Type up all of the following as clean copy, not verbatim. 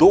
2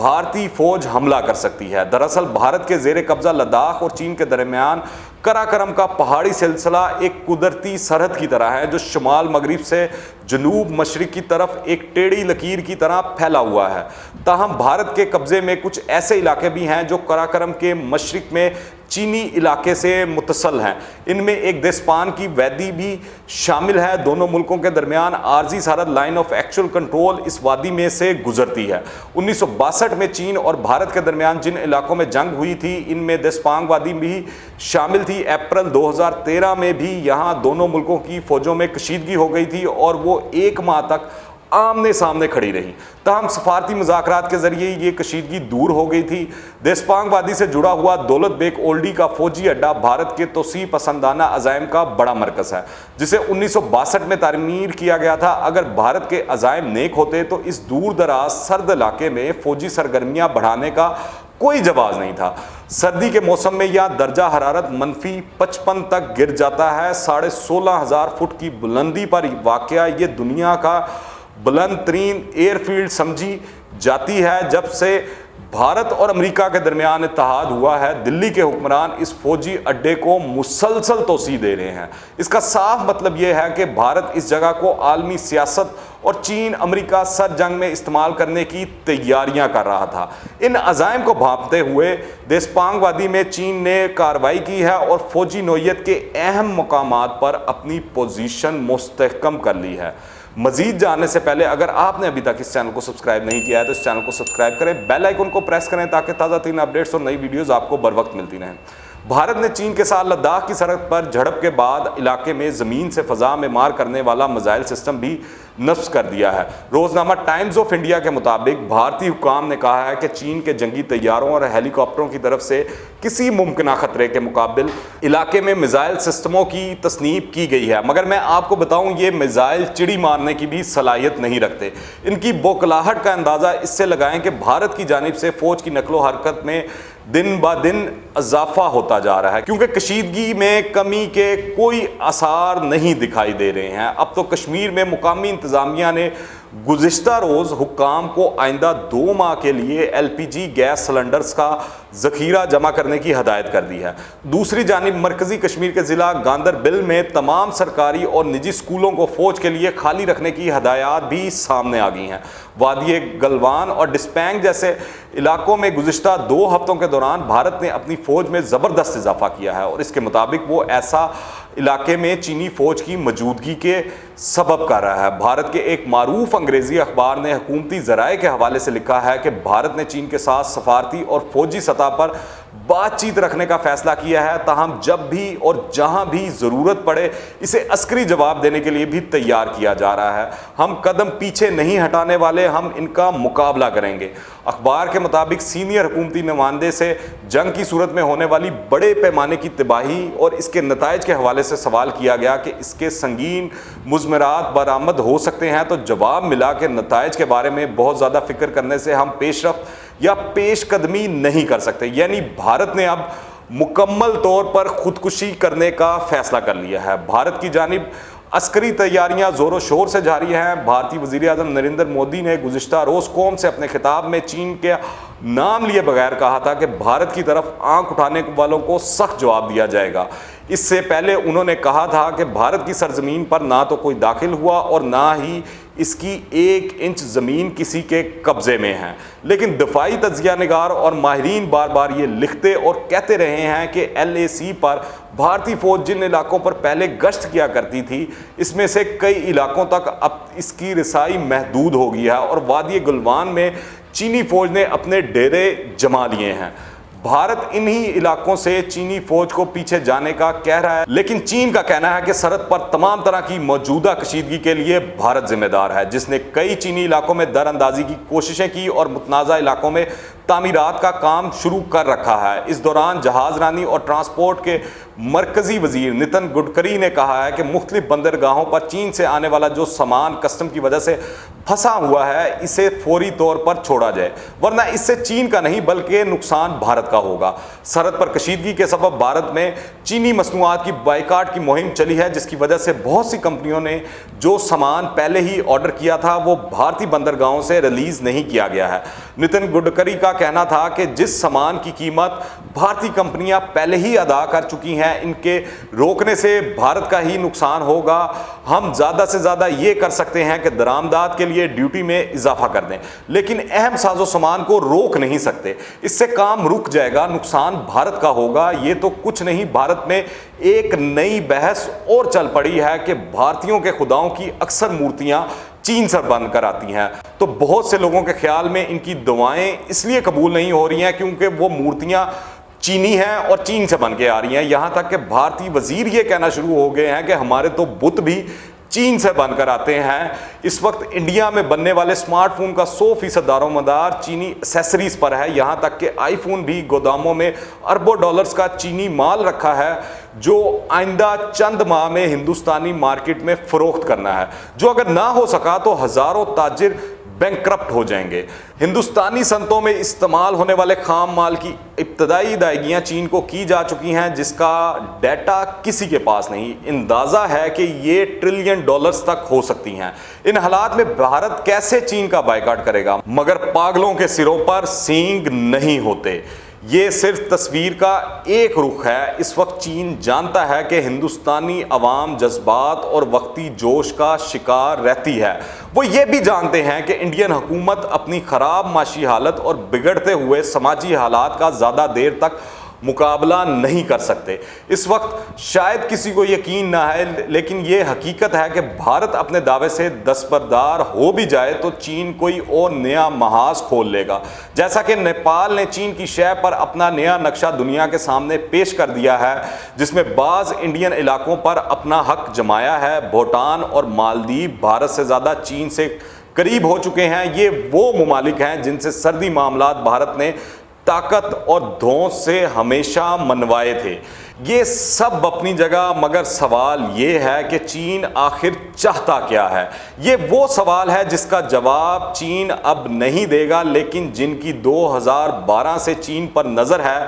بھارتی فوج حملہ کر سکتی ہے۔ دراصل بھارت کے زیر قبضہ لداخ اور چین کے درمیان قراقرم کا پہاڑی سلسلہ ایک قدرتی سرحد کی طرح ہے جو شمال مغرب سے جنوب مشرق کی طرف ایک ٹیڑھی لکیر کی طرح پھیلا ہوا ہے۔ تاہم بھارت کے قبضے میں کچھ ایسے علاقے بھی ہیں جو قراقرم کے مشرق میں چینی علاقے سے متصل ہیں۔ ان میں ایک دیسپان کی وادی بھی شامل ہے۔ دونوں ملکوں کے درمیان عارضی سرحد لائن آف ایکچوئل کنٹرول اس وادی میں سے گزرتی ہے۔ 1962 میں چین اور بھارت کے درمیان جن علاقوں میں جنگ ہوئی تھی ان میں دیسپانگ وادی بھی شامل تھی۔ اپریل 2013 میں بھی یہاں دونوں ملکوں کی فوجوں میں کشیدگی ہو گئی تھی اور وہ 1 ماہ تک آمنے سامنے کھڑی رہی۔ تاہم سفارتی مذاکرات کے ذریعے یہ کشیدگی دور ہو گئی تھی۔ دیسپانگ وادی سے جڑا ہوا دولت بیگ اولڈی کا فوجی اڈہ بھارت کے توسیع پسندانہ عزائم کا بڑا مرکز ہے جسے 1962 میں تعمیر کیا گیا تھا۔ اگر بھارت کے عزائم نیک ہوتے تو اس دور دراز سرد علاقے میں فوجی سرگرمیاں بڑھانے کا کوئی جواز نہیں تھا۔ سردی کے موسم میں یہاں درجہ حرارت -55 تک گر جاتا ہے۔ 16,500 فٹ کی بلندی پر واقع یہ دنیا کا بلند ترین ایئر فیلڈ سمجھی جاتی ہے۔ جب سے بھارت اور امریکہ کے درمیان اتحاد ہوا ہے دلی کے حکمران اس فوجی اڈے کو مسلسل توسیع دے رہے ہیں۔ اس کا صاف مطلب یہ ہے کہ بھارت اس جگہ کو عالمی سیاست اور چین امریکہ سر جنگ میں استعمال کرنے کی تیاریاں کر رہا تھا۔ ان عزائم کو بھانپتے ہوئے دیسپانگ وادی میں چین نے کارروائی کی ہے اور فوجی نوعیت کے اہم مقامات پر اپنی پوزیشن مستحکم کر لی ہے۔ مزید جاننے سے پہلے اگر آپ نے ابھی تک اس چینل کو سبسکرائب نہیں کیا ہے تو اس چینل کو سبسکرائب کریں، بیل آئیکن کو پریس کریں تاکہ تازہ ترین اپڈیٹس اور نئی ویڈیوز آپ کو بر وقت ملتی رہیں۔ بھارت نے چین کے ساتھ لداخ کی سرحد پر جھڑپ کے بعد علاقے میں زمین سے فضا میں مار کرنے والا میزائل سسٹم بھی نصب کر دیا ہے۔ روزنامہ ٹائمز آف انڈیا کے مطابق بھارتی حکام نے کہا ہے کہ چین کے جنگی طیاروں اور ہیلی کاپٹروں کی طرف سے کسی ممکنہ خطرے کے مقابل علاقے میں میزائل سسٹموں کی تصنیف کی گئی ہے، مگر میں آپ کو بتاؤں یہ میزائل چڑی مارنے کی بھی صلاحیت نہیں رکھتے۔ ان کی بوکھلاہٹ کا اندازہ اس سے لگائیں کہ بھارت کی جانب سے فوج کی نقل و حرکت میں دن با دن اضافہ ہوتا جا رہا ہے کیونکہ کشیدگی میں کمی کے کوئی آثار نہیں دکھائی دے رہے ہیں۔ اب تو کشمیر میں مقامی انتظامیہ نے گزشتہ روز حکام کو آئندہ 2 ماہ کے لیے LPG گیس سلنڈرز کا ذخیرہ جمع کرنے کی ہدایت کر دی ہے۔ دوسری جانب مرکزی کشمیر کے ضلع گاندربل میں تمام سرکاری اور نجی اسکولوں کو فوج کے لیے خالی رکھنے کی ہدایات بھی سامنے آ گئی ہیں۔ وادی گلوان اور ڈسپینگ جیسے علاقوں میں گزشتہ 2 ہفتوں کے دوران بھارت نے اپنی فوج میں زبردست اضافہ کیا ہے اور اس کے مطابق وہ ایسا علاقے میں چینی فوج کی موجودگی کے سبب کر رہا ہے۔ بھارت کے ایک معروف انگریزی اخبار نے حکومتی ذرائع کے حوالے سے لکھا ہے کہ بھارت نے چین کے ساتھ سفارتی اور فوجی سطح پر بات چیت رکھنے کا فیصلہ کیا ہے، تاہم جب بھی اور جہاں بھی ضرورت پڑے اسے عسکری جواب دینے کے لیے بھی تیار کیا جا رہا ہے۔ ہم قدم پیچھے نہیں ہٹانے والے، ہم ان کا مقابلہ کریں گے۔ اخبار کے مطابق سینئر حکومتی نمائندے سے جنگ کی صورت میں ہونے والی بڑے پیمانے کی تباہی اور اس کے نتائج کے حوالے سے سوال کیا گیا کہ اس کے سنگین مضمرات برآمد ہو سکتے ہیں، تو جواب ملا کہ نتائج کے بارے میں بہت زیادہ فکر کرنے سے ہم پیش رفت یا پیش قدمی نہیں کر سکتے۔ یعنی بھارت نے اب مکمل طور پر خودکشی کرنے کا فیصلہ کر لیا ہے۔ بھارت کی جانب عسکری تیاریاں زور و شور سے جاری ہیں۔ بھارتی وزیر اعظم نریندر مودی نے گزشتہ روز قوم سے اپنے خطاب میں چین کے نام لیے بغیر کہا تھا کہ بھارت کی طرف آنکھ اٹھانے والوں کو سخت جواب دیا جائے گا۔ اس سے پہلے انہوں نے کہا تھا کہ بھارت کی سرزمین پر نہ تو کوئی داخل ہوا اور نہ ہی اس کی 1 انچ زمین کسی کے قبضے میں ہے۔ لیکن دفاعی تجزیہ نگار اور ماہرین بار بار یہ لکھتے اور کہتے رہے ہیں کہ LAC پر بھارتی فوج جن علاقوں پر پہلے گشت کیا کرتی تھی اس میں سے کئی علاقوں تک اب اس کی رسائی محدود ہو گئی ہے اور وادی گلوان میں چینی فوج نے اپنے ڈیرے جما لیے ہیں۔ بھارت انہی علاقوں سے چینی فوج کو پیچھے جانے کا کہہ رہا ہے، لیکن چین کا کہنا ہے کہ سرحد پر تمام طرح کی موجودہ کشیدگی کے لیے بھارت ذمہ دار ہے، جس نے کئی چینی علاقوں میں در اندازی کی کوششیں کی اور متنازع علاقوں میں تعمیرات کا کام شروع کر رکھا ہے۔ اس دوران جہاز رانی اور ٹرانسپورٹ کے مرکزی وزیر نتن گڈکری نے کہا ہے کہ مختلف بندرگاہوں پر چین سے آنے والا جو سامان کسٹم کی وجہ سے پھنسا ہوا ہے اسے فوری طور پر چھوڑا جائے، ورنہ اس سے چین کا نہیں بلکہ نقصان بھارت کا ہوگا۔ سرحد پر کشیدگی کے سبب بھارت میں چینی مصنوعات کی بائیکاٹ کی مہم چلی ہے، جس کی وجہ سے بہت سی کمپنیوں نے جو سامان پہلے ہی آرڈر کیا تھا وہ بھارتی بندرگاہوں سے ریلیز نہیں کیا گیا ہے۔ نتن گڈکری کا کہنا تھا کہ جس سامان کی قیمت بھارتی کمپنیاں پہلے ہی ادا کر چکی ہیں ان کے روکنے سے بھارت کا ہی نقصان ہوگا۔ ہم زیادہ سے زیادہ یہ کر سکتے ہیں کہ درآمدات کے لیے ڈیوٹی میں اضافہ کر دیں، لیکن اہم ساز و سامان کو روک نہیں سکتے، اس سے کام رک جائے گا، نقصان بھارت کا ہوگا۔ یہ تو کچھ نہیں، بھارت میں ایک نئی بحث اور چل پڑی ہے کہ بھارتیوں کے خداؤں کی اکثر مورتیاں چین سے بن کر آتی ہیں، تو بہت سے لوگوں کے خیال میں ان کی دعائیں اس لیے قبول نہیں ہو رہی ہیں کیونکہ وہ مورتیاں چینی ہیں اور چین سے بن کے آ رہی ہیں۔ یہاں تک کہ بھارتی وزیر یہ کہنا شروع ہو گئے ہیں کہ ہمارے تو بت بھی چین سے بن کر آتے ہیں۔ اس وقت انڈیا میں بننے والے سمارٹ فون کا 100% دار و مدار چینی ایکسیسریز پر ہے، یہاں تک کہ آئی فون بھی گوداموں میں اربوں ڈالرز کا چینی مال رکھا ہے جو آئندہ چند ماہ میں ہندوستانی مارکیٹ میں فروخت کرنا ہے، جو اگر نہ ہو سکا تو ہزاروں تاجر بینکرپٹ ہو جائیں گے۔ ہندوستانی صنعتوں میں استعمال ہونے والے خام مال کی ابتدائی ادائیگیاں چین کو کی جا چکی ہیں، جس کا ڈیٹا کسی کے پاس نہیں۔ اندازہ ہے کہ یہ ٹریلین ڈالرز تک ہو سکتی ہیں۔ ان حالات میں بھارت کیسے چین کا بائیکاٹ کرے گا؟ مگر پاگلوں کے سروں پر سینگ نہیں ہوتے۔ یہ صرف تصویر کا ایک رخ ہے۔ اس وقت چین جانتا ہے کہ ہندوستانی عوام جذبات اور وقتی جوش کا شکار رہتی ہے۔ وہ یہ بھی جانتے ہیں کہ انڈین حکومت اپنی خراب معاشی حالت اور بگڑتے ہوئے سماجی حالات کا زیادہ دیر تک مقابلہ نہیں کر سکتے۔ اس وقت شاید کسی کو یقین نہ ہے، لیکن یہ حقیقت ہے کہ بھارت اپنے دعوے سے دستبردار ہو بھی جائے تو چین کوئی اور نیا محاذ کھول لے گا، جیسا کہ نیپال نے چین کی شے پر اپنا نیا نقشہ دنیا کے سامنے پیش کر دیا ہے، جس میں بعض انڈین علاقوں پر اپنا حق جمایا ہے۔ بھوٹان اور مالدیپ بھارت سے زیادہ چین سے قریب ہو چکے ہیں۔ یہ وہ ممالک ہیں جن سے سردی معاملات بھارت نے طاقت اور دھونس سے ہمیشہ منوائے تھے۔ یہ سب اپنی جگہ، مگر سوال یہ ہے کہ چین آخر چاہتا کیا ہے؟ یہ وہ سوال ہے جس کا جواب چین اب نہیں دے گا، لیکن جن کی 2012 سے چین پر نظر ہے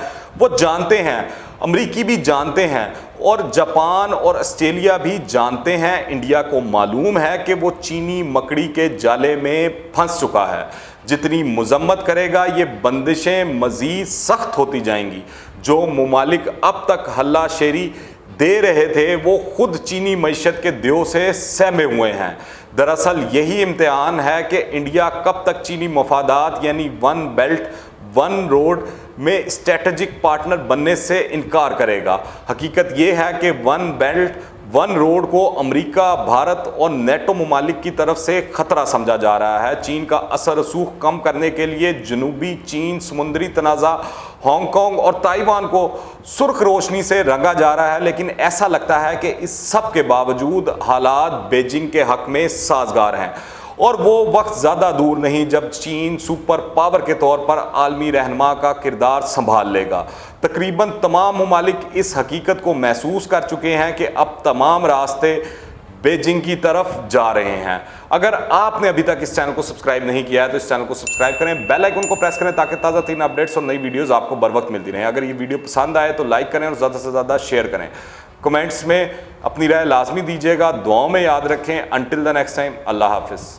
وہ جانتے ہیں، امریکی بھی جانتے ہیں اور جاپان اور آسٹریلیا بھی جانتے ہیں۔ انڈیا کو معلوم ہے کہ وہ چینی مکڑی کے جالے میں پھنس چکا ہے۔ جتنی مذمت کرے گا یہ بندشیں مزید سخت ہوتی جائیں گی۔ جو ممالک اب تک ہلہ شیری دے رہے تھے وہ خود چینی معیشت کے دیو سے سہمے ہوئے ہیں۔ دراصل یہی امتحان ہے کہ انڈیا کب تک چینی مفادات یعنی ون بیلٹ ون روڈ میں اسٹریٹجک پارٹنر بننے سے انکار کرے گا۔ حقیقت یہ ہے کہ ون بیلٹ ون روڈ کو امریکہ، بھارت اور نیٹو ممالک کی طرف سے خطرہ سمجھا جا رہا ہے۔ چین کا اثر رسوخ کم کرنے کے لیے جنوبی چین سمندری تنازع، ہانگ کانگ اور تائیوان کو سرخ روشنی سے رنگا جا رہا ہے، لیکن ایسا لگتا ہے کہ اس سب کے باوجود حالات بیجنگ کے حق میں سازگار ہیں، اور وہ وقت زیادہ دور نہیں جب چین سپر پاور کے طور پر عالمی رہنما کا کردار سنبھال لے گا۔ تقریباً تمام ممالک اس حقیقت کو محسوس کر چکے ہیں کہ اب تمام راستے بیجنگ کی طرف جا رہے ہیں۔ اگر آپ نے ابھی تک اس چینل کو سبسکرائب نہیں کیا ہے تو اس چینل کو سبسکرائب کریں، بیل آئیکن کو پریس کریں تاکہ تازہ ترین اپڈیٹس اور نئی ویڈیوز آپ کو بر وقت ملتی رہیں۔ اگر یہ ویڈیو پسند آئے تو لائک کریں اور زیادہ سے زیادہ شیئر کریں۔ کمنٹس میں اپنی رائے لازمی دیجیے گا، دعاؤں میں یاد رکھیں۔ انٹل دی نیکسٹ ٹائم، اللہ حافظ۔